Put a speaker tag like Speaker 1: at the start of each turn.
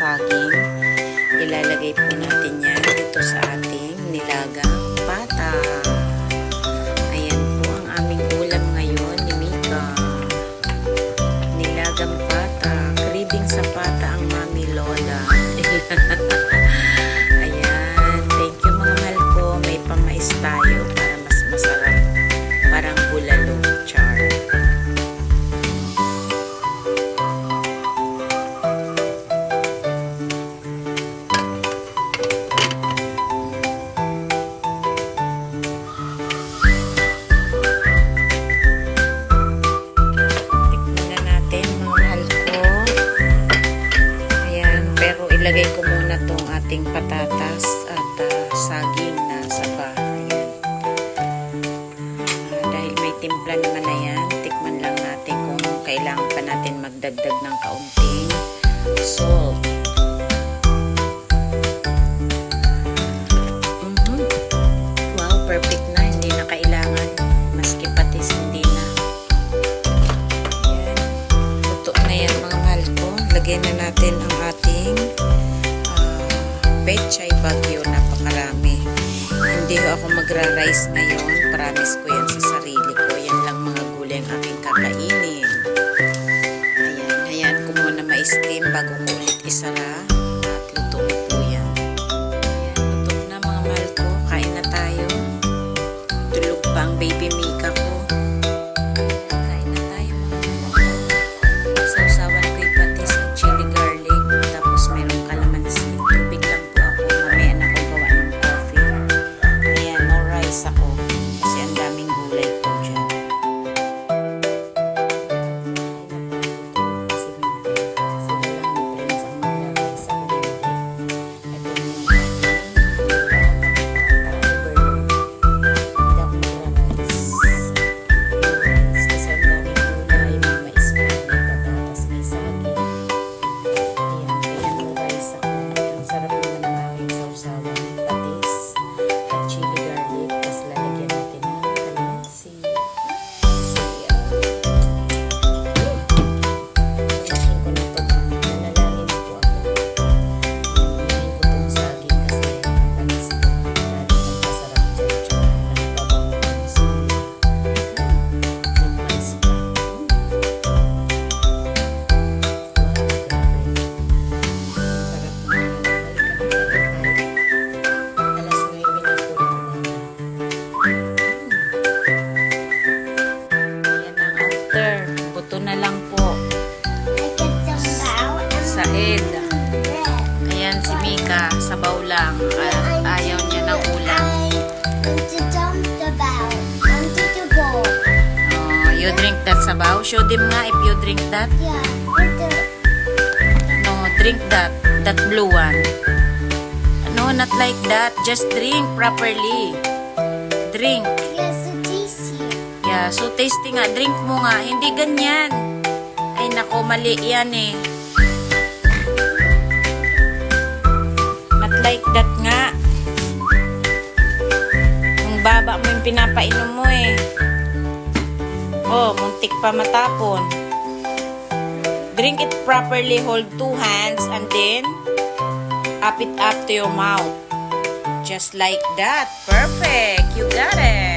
Speaker 1: saging. Ilalagay po natin yan dito sa ating nilagang pata. Ayan po ang aming ulam ngayon ni Mika. Nilagang pata. Craving sa pata ang Mami Lola. Ayan. Thank you mga mahal ko. May pamais tayo para mas masarap. Parang bulalo. Char. Ilagay ko muna tong ating patatas at saging na saba. Ayan. Dahil may timpla naman na yan, tikman lang natin kung kailangan pa natin magdagdag ng kaunting salt. Wow, perfect na. Hindi na kailangan. Maski patis, hindi na. Ayan. Luto na yan mga mahal ko. Lagyan na natin ang ating pechay bagyo, napakarami. Hindi ako magra-rice ngayon. Promise ko yan sa sarili ko. Yan lang mga gulay ang aking kakainin. Ayan, hayaan ko muna ma-steam bago ko ulit isara. At luto na po yan. Ayan, luto na mga mahal ko. Kain na tayo. Tulog pa ang baby Mika ko. Kain na tayo mga mahal ko. Sausawan ko yung patis ng chili garlic. Tapos mayroong kalamansi. Tubig lang po ako. Mamaya na ako gawa ng coffee. Ayan, no rice ako. Kasi ang daming gulay po dyan. Buto na lang po. Said. Ayan si Mika, sabaw lang. Ayaw niya ng ulam. Oh, you drink that sabaw? Show them nga if you drink that. No, drink that. That blue one. No, not like that. Just drink properly. Drink. Yeah, so tasty nga. Drink mo nga. Hindi ganyan. Ay nako, mali yan eh. Not like that nga. Ang baba mo yung pinapainom mo eh. Oh, muntik pa matapon. Drink it properly. Hold 2 hands and then up it up to your mouth. Just like that. Perfect. You got it.